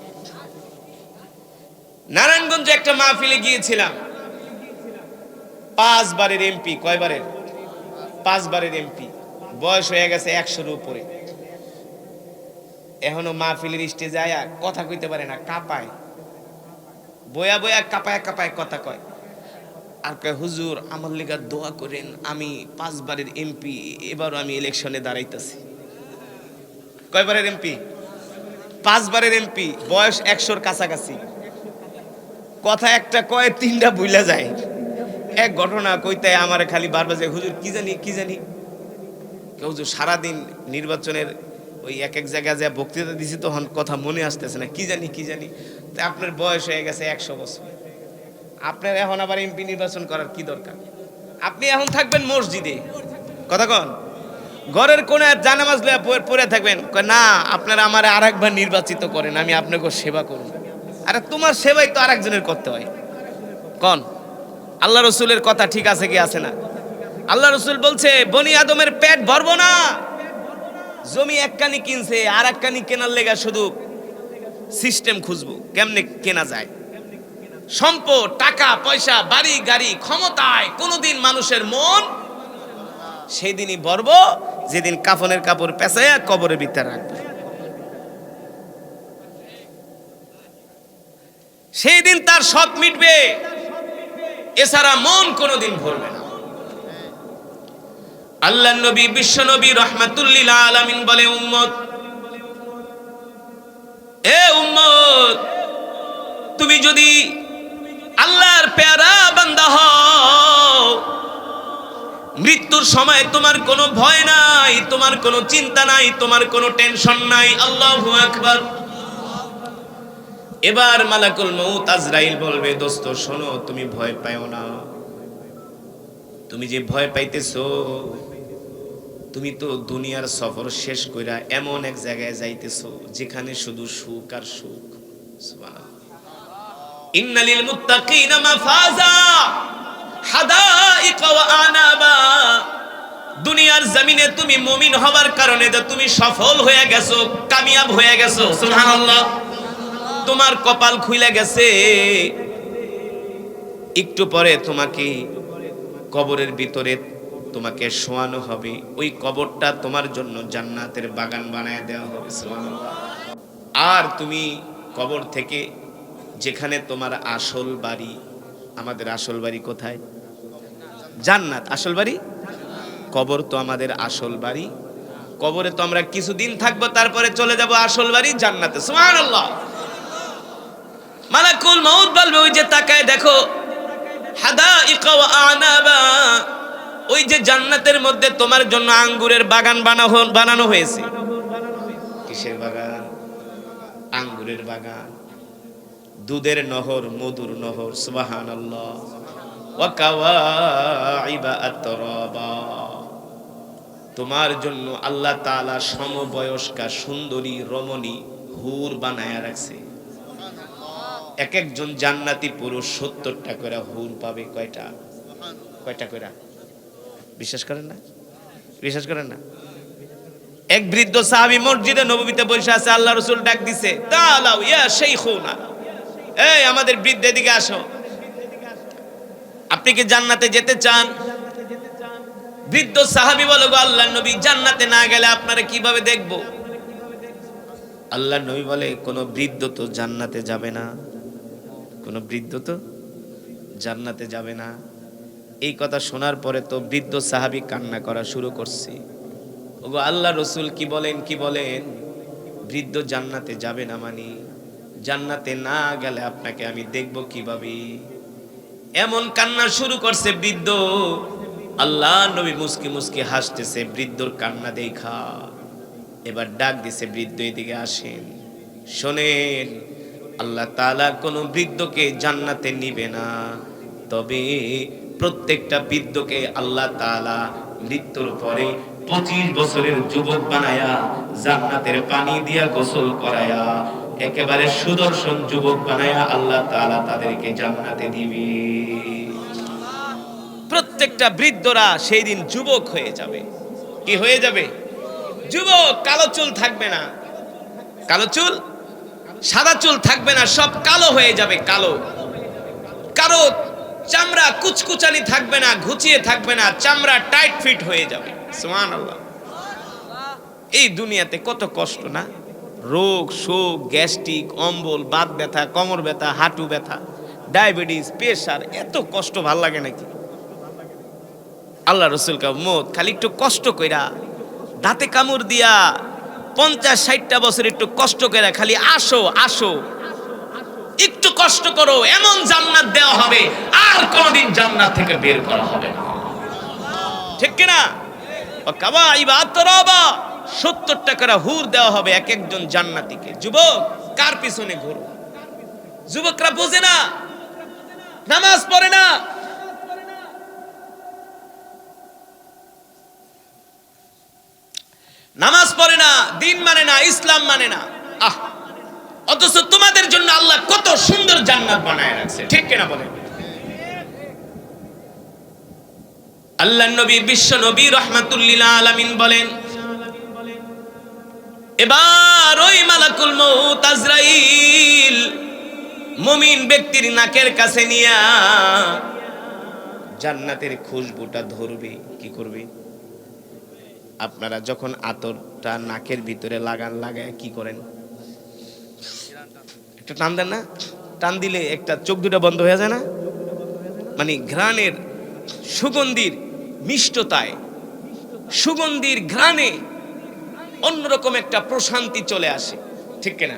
নারায়ণগঞ্জে একটা মাহফিলে গিয়েছিলাম। 5 বারের এমপি, কয়বারের? 5 বারের এমপি, বয়স হয়ে গেছে 100-এর উপরে। এখনো মাহফিলের স্টেজে আয়া কথা কইতে পারে না, কাঁপায়, বয়া বয়া কাঁপায় কাঁপায় কথা কয়। আর কয়, হুজুর আমার লিগা দোয়া করেন, আমি 5 বারের এমপি, এবারও আমি ইলেকশনে দাঁড়াইতেছি। কয়বারের এমপি? 5 বারের এমপি, বয়স 100-এর কাছাকাছি। কথা একটা কয়, 3টা ভুলা যায়। এক ঘটনা কইতে আমার খালি বারবার যায়, হুজুর কি জানি কি জানি। হুজুর সারাদিন নির্বাচনের ওই এক জায়গায় যা বক্তৃতা দিছি, তখন কথা মনে আসতেছে না, কি জানি কি জানি। তা আপনার বয়স হয়ে গেছে 100 বছর, আপনার এখন আবার এমপি নির্বাচন করার কি দরকার? আপনি এখন থাকবেন মসজিদে, কথা কন, ঘরের কোণে জানামাজ পড়ে থাকবেন। না, আপনারা আমার আরেকবার নির্বাচিত করেন, আমি আপনাকে সেবা করব। আরে তোমার সেবাই তো আরেকজনের করতে হয়। কন আল্লাহ রসুলের কথা ঠিক আছে কি আছে না? আল্লাহ রসুল বলছে, বনি আদমের পেট ভরবো না। জমি একখানি কিনছে, আর একখানি কেনার লেগা শুধু সিস্টেম খুঁজবো কেমনে কেনা যায়। সম্পদ, টাকা পয়সা, বাড়ি গাড়ি, ক্ষমতায় কোনোদিন মানুষের মন সেই দিনই বর্ব, যেদিন কাফনের কাপড় পেঁচাইয়া কবরের ভিতরে রাখবে। সেই দিন তার শখ মিটবে, এছাড়া মন কোনোদিন ভরবে না। আল্লাহর নবী বিশ্ব নবী রাহমাতুল্লিল আলামিন বলে, উম্মত, এ উম্মত, তুমি যদি আল্লাহর পেয়ারা বান্দা হও, মৃত্যুর সময় তোমার কোনো ভয় নাই, তোমার কোনো চিন্তা নাই, তোমার কোনো টেনশন নাই। আল্লাহু আকবার। এবার মালাকুল মউত আজরাইল বলবে, দোস্ত শোনো, তুমি ভয় পাও না। তুমি যে ভয় পাইতেছো, তুমি তো দুনিয়ার সফর শেষ কইরা এমন এক জায়গায় যাইতেছো যেখানে শুধু সুখ আর সুখ। সুবহানাল্লাহ। ইন্নালিল মুত্তাকিনা মাফাজা হাদাইকা ওয়া আনাবা। দুনিয়ার জমিনে তুমি মুমিন হবার কারণে তুমি সফল হয়ে গেছো, কামিয়াব হয়ে গেছো। সুবহানাল্লাহ। তোমার কপাল খুলে গেছে। একটু পরে তোমাকে কবরের ভিতরে তোমাকে শোয়ানো হবে, ওই কবরটা তোমার জন্য জান্নাতের বাগান বানায় দেওয়া হবে। সুবহানাল্লাহ। আর তুমি কবর থেকে যেখানে তোমার আসল বাড়ি, আমাদের আসল বাড়ি কোথায়? জান্নাত। আসল বাড়ি কবর, তো আমাদের আসল বাড়ি। কবরে তো আমরা কিছুদিন থাকবো, তারপরে চলে যাব আসল বাড়ি জান্নাতে। সুবহানাল্লাহ। মালাকুল মউত বলবে, ওই যে তাকায় দেখো, হাদাইকা ওয়া আনাবা, ওই যে জান্নাতের মধ্যে তোমার জন্য আঙ্গুরের বাগান বানানো হয়েছে। কিসের বাগান? আঙ্গুরের বাগান, দুধের নহর, মধুর নহর। সুবহানাল্লাহ। ওয়া কাওয়াইবা আতরাবা, তোমার জন্য আল্লাহ তাআলা সমবয়স্কা সুন্দরী রমণী হুর বানায়া রাখছে। এক একজন জান্নাতি পুরুষ 70টা করে হুর পাবে। কয়টা? কয়টা করে? বিশ্বাস করেন না? বিশ্বাস করেন না? এক বৃদ্ধ সাহাবী মসজিদে নববীতে বসে আছে, আল্লাহ রাসূল ডাক দিছে, তাআলাউ ইয়া শাইখুনা, এই আমাদের বৃদ্ধ, এদিকে আসো। আপনি কি জান্নাতে যেতে চান? বৃদ্ধ সাহাবী বলে, গো আল্লাহর নবী, জান্নাতে না গেলে আপনারা কিভাবে দেখব? আল্লাহর নবী বলে, কোন বৃদ্ধ তো জান্নাতে যাবে না, কোন বৃদ্ধ তো জান্নাতে যাবে না। এই কথা শোনার পরে তো বৃদ্ধ সাহাবী কান্না করা শুরু করছে। ওগো আল্লাহ রাসূল, কি বলেন, কি বলেন? বৃদ্ধ জান্নাতে যাবে না মানে? জান্নাতে না গেলে আপনাকে আমি দেখব কিভাবে? এমন কান্না শুরু করছে বৃদ্ধ। আল্লাহ নবী মুস্কি মুস্কি হাসতেছে বৃদ্ধর কান্না দেখা। এবার ডাক দিছে, বৃদ্ধ এদিকে আসেন, শোনেন, আল্লাহ তাআলা কোন বৃদ্ধকে জান্নাতে নিবে না, তবে প্রত্যেকটা বৃদ্ধকে আল্লাহ তাআলা মৃত্যুর পরে 25 বছরের যুবক বানায়া জান্নাতের পানি দিয়া গোসল করায়া একেবারে সুদর্শন যুবক বানায়া আল্লাহ তাআলা তাদেরকে জান্নাতে দিবে। প্রত্যেকটা বৃদ্ধরা সেই দিন যুবক হয়ে যাবে। কি হয়ে যাবে? যুবক। কালো চুল থাকবে না, কালো চুল, সাদা চুল থাকবে না, সব কালো হয়ে যাবে। কালো, কারো চামড়া কুচকুচানি থাকবে না, ঘুচিয়ে থাকবে না, চামড়া টাইট ফিট হয়ে যাবে। সুবহানাল্লাহ। এই দুনিয়াতে কত কষ্ট না? রোগ শোক, গ্যাস্ট্রিক, অম্বল, বাত ব্যথা, কোমর ব্যথা, হাঁটু ব্যথা, ডায়াবেটিস, প্রেসার, এত কষ্ট ভাল লাগে নাকি? আল্লাহ রাসূল কা মত খালি একটু কষ্ট কইরা, দাঁতে কামড় দিয়া 50-60টা বছর একটু কষ্ট কইরা খালি আসো আসো, একটু কষ্ট করো, এমন জান্নাত দেওয়া হবে আর কোনদিন জান্নাত থেকে বের করা হবে না। ঠিক কি না? কাওয়াইবা আতরাবা, 70টা করে হুর দেওয়া হবে এক একজন জান্নাতীকে। যুবক, কার পিছনে ঘোরো? যুবকরা বোঝে না, নামাজ পড়ে না, নামাজ পড়ে না, দিন মানে না, ইসলাম মানে না। অথচ তোমাদের জন্য আল্লাহ কত সুন্দর জান্নাত বানায় রাখছে। ঠিক কিনা বলেন? আল্লাহর নবী বিশ্ব নবী রাহমাতুল্লিল আলামিন বলেন, এবার ওই মালাকুল মউত আজরাইল মুমিন ব্যক্তির নাকের কাছে নিয়া জান্নাতের খুশবুটা ধরবে। কি করবে? আপনারা যখন আতরটা নাকের ভিতরে লাগায় কি করেন? একটা টান দেন না? টান দিলে একটা চোখ দুটো বন্ধ হয়ে যায় না? মানে ঘ্রাণের সুগন্ধির মিষ্টতায়, সুগন্ধির ঘ্রাণে অন্যরকম একটা প্রশান্তি চলে আসে, ঠিক কিনা?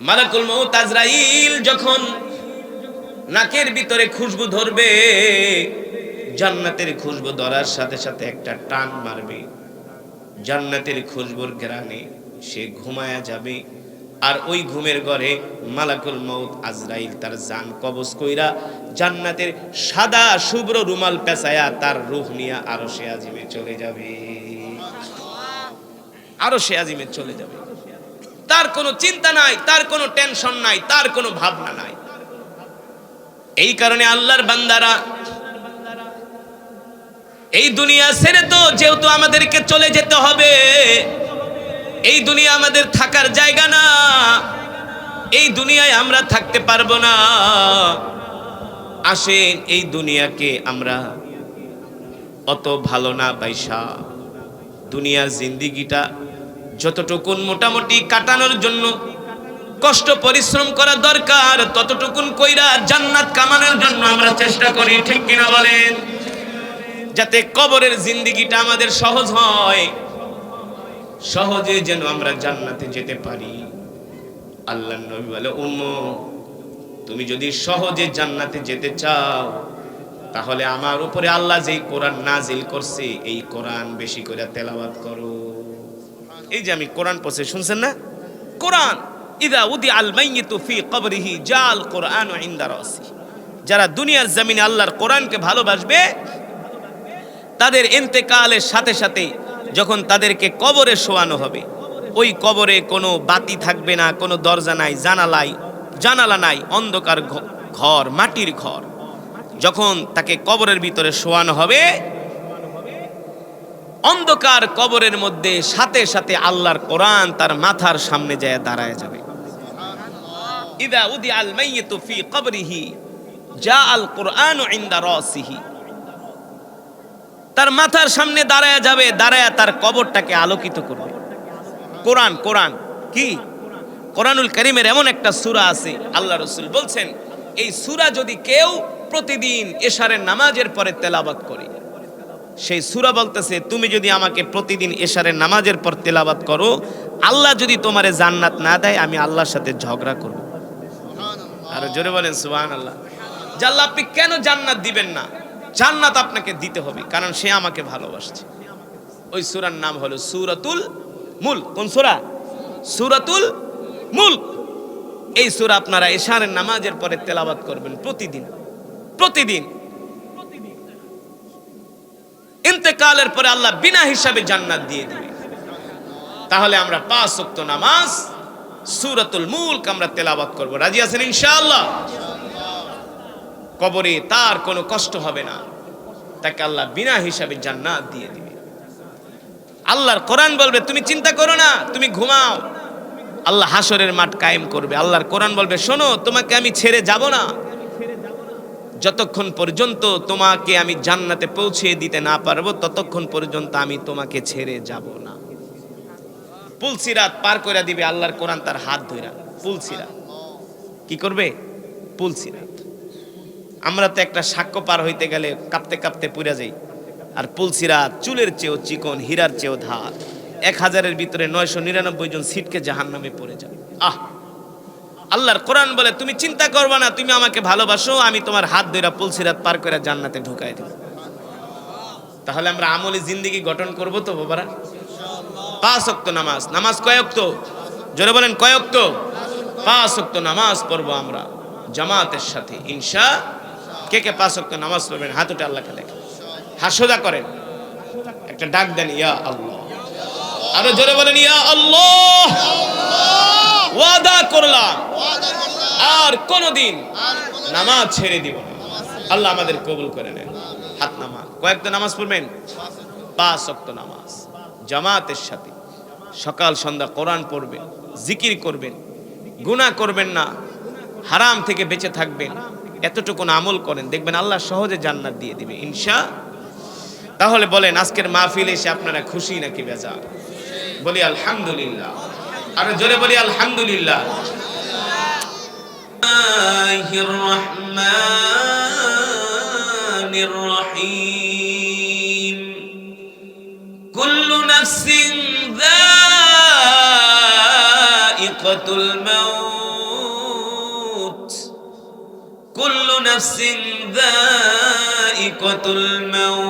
মালাকুল মউত আজরাইল যখন নাকের ভিতরে খুশবু ধরবে, জান্নাতের খুশবু ধরার সাথে সাথে একটা টান মারবে, জান্নাতের খুশবুর ঘ্রাণে সে ঘুমায়া যাবে। আর ওই ঘুমের ঘরে মালাকুল মউত আজরাইল তার জান কবজ কইরা জান্নাতের সাদা শুভ্র রুমাল পেঁচায়া তার রূহ নিয়ে আরশে আজিমে চলে যাবে। আরশে আজিমে চলে যাবে। তার কোনো চিন্তা নাই, তার কোনো টেনশন নাই, তার কোনো ভাবনা নাই। এই কারণে আল্লাহর বান্দারা এই দুনিয়া ছেড়ে তো যেহেতু আমাদেরকে চলে যেতে হবে, এই দুনিয়া আমাদের থাকার জায়গা না, এই দুনিয়ায় আমরা থাকতে পারবো না। আসেন এই দুনিয়াকে আমরা অত ভালো না বাইসা দুনিয়ার জিন্দিগিটা যতটুকুন মোটামুটি কাটানোর জন্য কষ্ট পরিশ্রম করা দরকার, ততটুকুন কইরা জান্নাত কামানোর জন্য আমরা চেষ্টা করি, ঠিক কিনা বলেন? যাতে কবরের জিন্দিগিটা আমাদের সহজ হয়, সহজে যেন আমরা জান্নাতে যেতে পারি। আল্লাহর নবী বলে, উম্মত তুমি যদি সহজে জান্নাতে যেতে চাও তাহলে আমার উপরে আল্লাহ যেই কোরআন নাজিল করছে এই কোরআন বেশি করে তেলাওয়াত করো। এই যে আমি কোরআন পড়ছি, শুনছেন না? কোরআন ইদা উদি আল মাইয়িতু ফি কবরিহি জাল কোরআনু ইনদা রাসি। যারা দুনিয়ার জমিনে আল্লাহর কোরআনকে ভালোবাসবে তাদের ইন্তেকালের সাথে সাথে যখন তাদেরকে কবরে শোয়ানো হবে, ওই কবরে কোনো বাতি থাকবে না, কোনো দরজা নাই, জানালা নাই, অন্ধকার ঘর, মাটির ঘর। যখন তাকে কবরের ভিতরে শোয়ানো হবে, অন্ধকার কবরের মধ্যে সাথে সাথে আল্লাহর কোরআন তার মাথার সামনে যায় দাঁড়ায় যাবে। ইদা উদি আল মাইয়িতু ফি কবরিহি জাআল কুরআনু ইনদা রাসিহি। তার মাথার সামনে দাঁড়ায় যাবে, দাঁড়ায় তার কবরটাকে আলোকিত করবে। কোরআন, কোরআন কি? কোরআনুল কারীমের এমন একটা সূরা আছে, আল্লাহ রাসূল বলছেন এই সূরা যদি কেউ প্রতিদিন এশারের নামাজের পরে তেলাওয়াত করে, সেই সূরা বলতেছে তুমি যদি আমাকে প্রতিদিন এশারের নামাজের পর তেলাওয়াত করো, আল্লাহ যদি তোমারে জান্নাত না দেয় আমি আল্লাহর সাথে ঝগড়া করব। আর জোরে বলেন সুবহানাল্লাহ। আল্লাহ আপনি কেন জান্নাত দিবেন না? জান্নাত আপনাকে দিতে হবে, কারণ সে আমাকে ভালোবাসছে। ওই সূরার নাম হলো সূরাতুল মুলক। কোন সূরা? সূরাতুল মুলক। এই সূরা আপনারা এশারের নামাজের পরে তেলাওয়াত করবেন প্রতিদিন প্রতিদিন। ইন্তেকালের পরে আল্লাহ বিনা হিসাবে জান্নাত দিয়ে দিবে। তাহলে আমরা 5 ওয়াক্ত নামাজ সূরাতুল মুলক আমরা তেলাওয়াত করব। রাজি আছেন ইনশাআল্লাহ? কবরে তার কোনো কষ্ট হবে না, তাকে আল্লাহ বিনা হিসাবে জান্নাত দিয়ে দিবে। আল্লাহর কোরআন বলবে তুমি চিন্তা করো না, তুমি ঘুমাও, আল্লাহ হাসরের মাঠ কায়েম করবে। আল্লাহর কোরআন বলবে শোনো, তোমাকে আমি ছেড়ে যাব না যতক্ষণ পর্যন্ত তোমাকে আমি জান্নাতে পৌঁছে দিতে না পারবো, ততক্ষণ পর্যন্ত আমি তোমাকে ছেড়ে যাব না। পুলসিরাত পার করে দিবে আল্লাহর কোরআন তার হাত ধইরা। পুলসিরাত কি করবে? পুলসিরাত। আমরা তো একটা সাক্ষ্য পার হইতে গেলে কাঁপতে কাঁপতে পুড়ে যাই, আর পুলসিরাত চুলের চেয়েও চিকন, হীরার চেয়েও ধার। 1000-এর ভিতরে 999 জন সিটকে জাহান্নামে পড়ে যায়। আল্লাহর কোরআন বলে তুমি চিন্তা করবে না, তুমি আমাকে ভালোবাসো, আমি তোমার হাত ধইরা পুলসিরাত পার করে জান্নাতে ঢুকাই দেব। তাহলে আমরা আমলি জিন্দেগি গঠন করব তো বাবারা? 5 ওয়াক্ত নামাজ। নামাজ কয় ওয়াক্ত? জোরে বলেন কয় ওয়াক্ত? 5 ওয়াক্ত নামাজ পড়বো আমরা জামাতের সাথে ইনশাআল্লাহ। কে কে 5 ওয়াক্ত নামাজ পড়বেন? হাত উঠে আল্লাহকে দেখেন, হাত সোজা করেন, একটা ডাক দেন ইয়া আল্লাহ। আরো জোরে বলেন ইয়া আল্লাহ। ওয়াদা করলাম আর কোনদিন নামাজ ছেড়ে দিব না। আল্লাহ আমাদের কবুল করে নেন। হাত নামাজ কয়েকটা নামাজ পড়বেন? 5 ওয়াক্ত নামাজ জামাতের সাথে সকাল সন্ধ্যা কোরআন পড়বেন, জিকির করবেন, গুনাহ করবেন না, হারাম থেকে বেঁচে থাকবেন। এতটুকু আমল করেন, দেখবেন আল্লাহ সহজে জান্নাত দিয়ে দিবে ইনশাআল্লাহ। তাহলে বলেন আজকের মাহফিলে এসে আপনারা খুশি নাকি বেজার? বলি আলহামদুলিল্লাহ, আরো জোরে বলি আলহামদুলিল্লাহ। রহমানির রহিম, কুল্লু নাফসিন যায়িকাতুল মাউত, কুল্লু নাফসিন যায়িকাতুল মাউত।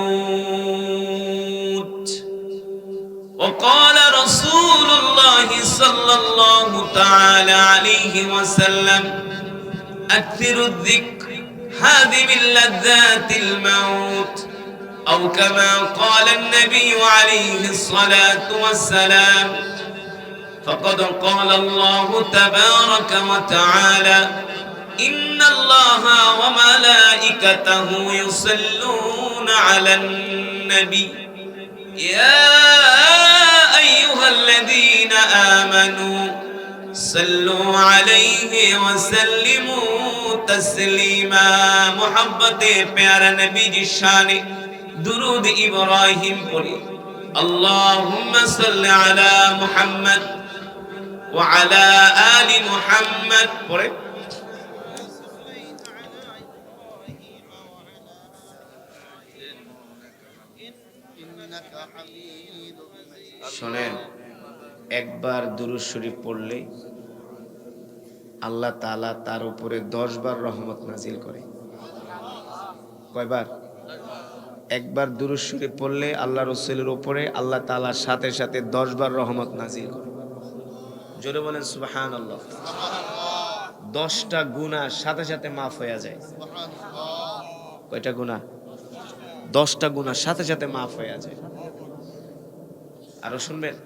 وقال رسول الله صلى الله تعالى عليه وسلم أكثر الذكر هذه من لذات الموت، أو كما قال النبي عليه الصلاة والسلام. فقد قال الله تبارك وتعالى إن الله وملائكته يصلون على النبي يا أيها الذين آمنوا صلوا عليه وسلموا تسليما। محبت प्यारा नबी जी शान दुरूद इब्राहिम पढ़ी। अल्लाहुम्मा सल्लि अला मुहम्मद व अला आलि मुहम्मद पढ़े। শোনেন, একবার দুরূদ শরীফ পড়লে আল্লাহ তাআলা তার উপরে 10 বার রহমত নাজিল করে। কয়বার? একবার দুরূদ শরীফ পড়লে আল্লাহ রাসূলের উপরে আল্লাহ তাআলা সাথে সাথে 10 বার রহমত নাজিল করে। জোরে বলেন সুবহানাল্লাহ। 10টা গুনাহ সাথে সাথে মাফ হয়ে যায়। কয়টা গুনাহ? 10টা গুনাহ সাথে সাথে মাফ হয়ে যায়। আরো শুনবেন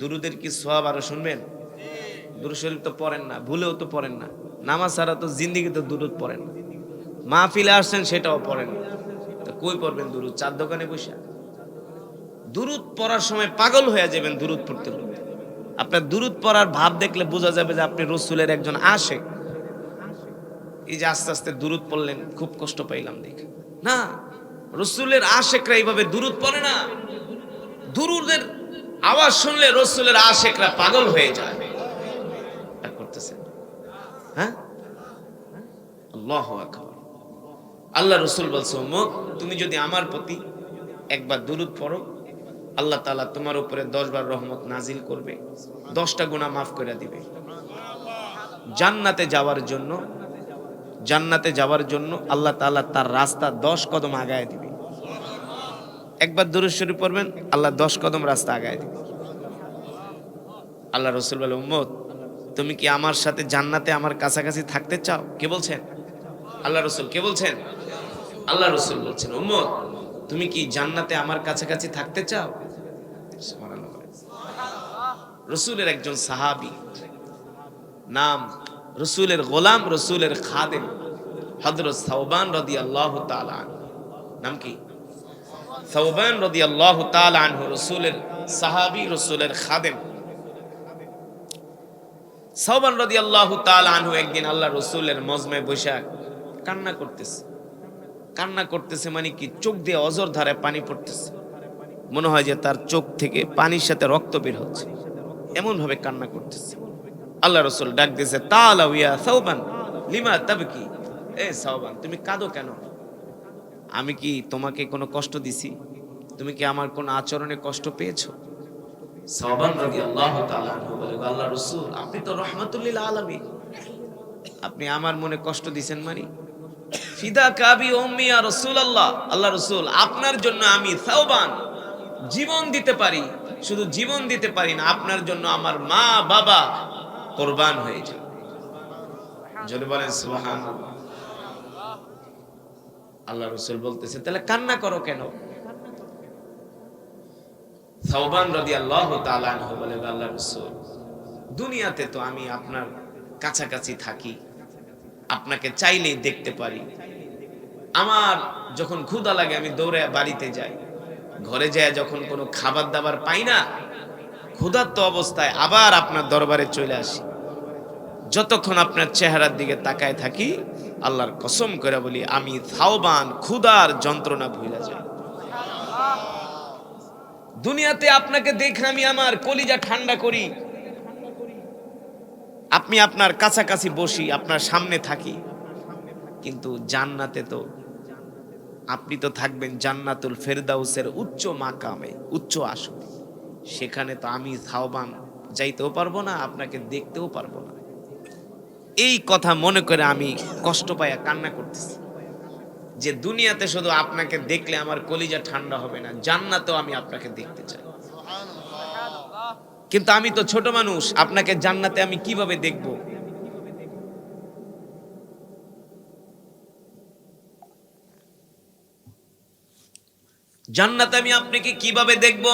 দুরুদের কি সওয়াব, আরো শুনবেন। দুরূদ শরীফ তো পড়েন না, ভুলেও তো পড়েন না, নামাজ ছাড়া তো জিন্দেগিতে দুরুদ পড়েন না, মাহফিলে আসছেন সেটাও পড়েন না, তো কই পড়বেন দুরুদ? চার দোকানে বসে। দুরুদ পড়ার সময় পাগল হয়ে যাবেন দুরুদ পড়তে পড়তে। আপনার দুরুদ পড়ার ভাব দেখলে বোঝা যাবে যে আপনি রাসূলের একজন আশিক। এই যে আস্তে আস্তে দুরুদ পড়লেন, খুব কষ্ট পাইলাম দেখে না, রাসূলের আশিকরা এইভাবে দুরুদ পড়ে না। দুরুদের আওয়াজ শুনলে রাসূলের আশিকরা পাগল হয়ে যায়। আর করতেছেন, হ্যাঁ, আল্লাহু আকবার। আল্লাহ রাসূল বলছে, উম্মত তুমি যদি আমার প্রতি একবার দুরুদ পড়ো, আল্লাহ তাআলা তোমার উপরে 10 বার রহমত নাজিল করবে, 10টা গুনাহ মাফ করে দিবে। জান্নাতে যাওয়ার জন্য আল্লাহ তাআলা তার রাস্তা 10 কদম আগায় দিবে। একবার দুরূদ শরীফ পড়বেন, আল্লাহ 10 কদম রাস্তা আগায় দিবে। আল্লাহ রাসূল বলে, উম্মত তুমি কি আমার সাথে জান্নাতে আমার কাছাকাছি থাকতে চাও? কে বলছেন? আল্লাহ রাসূল। কে বলছেন? আল্লাহ রাসূল বলছেন, উম্মত তুমি কি জান্নাতে আমার কাছাকাছি থাকতে চাও? সুবহানাল্লাহ। রাসূলের একজন সাহাবী, নাম রাসূলের গোলাম, রাসূলের খাদেম হযরত সাওবান রাদিয়াল্লাহু তাআলা আনহু। নাম কি? সাওবান রাদিয়াল্লাহু তাআলা আনহু, রাসূলের সাহাবী, রাসূলের খাদেম। সাওবান রাদিয়াল্লাহু তাআলা আনহু একদিন আল্লাহ রাসূলের মজমায় বসে কান্না করতেছে মানে কি, চোখ দিয়ে অজর ধারে পানি পড়তেছে, মনে হয় যে তার চোখ থেকে পানির সাথে রক্ত বের হচ্ছে, এমন ভাবে কান্না করতেছে। আল্লাহ রাসূল ডাক দিয়েছে, তাআলা ইয়া সাওবান লিমা তাবকি। এ সাওবান তুমি কাঁদো কেন? আমি কি তোমাকে কোনো কষ্ট দিছি? তুমি কি আমার কোন আচরণে কষ্ট পেয়েছো? সাওবান রাদিয়াল্লাহু তাআলা আনহু বলে, আল্লাহ রাসূল আপনি তো রাহমাতুল লিল আলামিন, আপনি আমার মনে কষ্ট দিবেন মানে? ফিদা কাবি উম্মি ইয়া রাসূলুল্লাহ, আল্লাহ রাসূল আপনার জন্য আমি সাওবান জীবন দিতে পারি, শুধু জীবন দিতে পারি না, আপনার জন্য আমার মা বাবা কুরবান হয়ে যায়। জোরে বলেন সুবহানাল্লাহ। আল্লাহ রাসূল বলতেছে, তাহলে কান্না করো কেন? সাওবান রাদিয়াল্লাহু তাআলা আনহু বলে, আল্লাহ রাসূল দুনিয়াতে তো আমি আপনার কাছাকাছি থাকি, আপনাকে চাইলেই দেখতে পারি, আমার যখন ক্ষুধা লাগে আমি দৌড়ে বাড়িতে যাই, ঘরে যায় যখন কোনো খাবার দাবার পাই না, ক্ষুধার্ত অবস্থায় আবার আপনার দরবারে চলে আসি, যতক্ষণ আপনার চেহারার দিকে তাকায় থাকি, আল্লাহর কসম করে বলি আমি সাওবান ক্ষুধার যন্ত্রণা ভুলে যাই। দুনিয়াতে আপনাকে দেখে আমি আমার কলিজা ঠান্ডা করি, আপনি আপনার কাছাকাছি বসি, আপনার সামনে থাকি, কিন্তু জান্নাতে তো আপনি তো থাকবেন জান্নাতুল ফেরদাউসের উচ্চ মাকামে, উচ্চ আসনে। সেখানে তো আমি থাওবান যাইতেও পারবো না, আপনাকে দেখতেও পারবো না। এই কথা মনে করে আমি কষ্ট পাইয়া কান্না করতেছি যে দুনিয়াতে শুধু আপনাকে দেখলে আমার কলিজা ঠান্ডা হবে না, জান্নাতেও আমি আপনাকে দেখতে চাই। কিন্তু আমি তো ছোট মানুষ, আপনাকে জান্নাতে আমি কিভাবে দেখব? জান্নাতে আমি আপনাকে কিভাবে দেখব?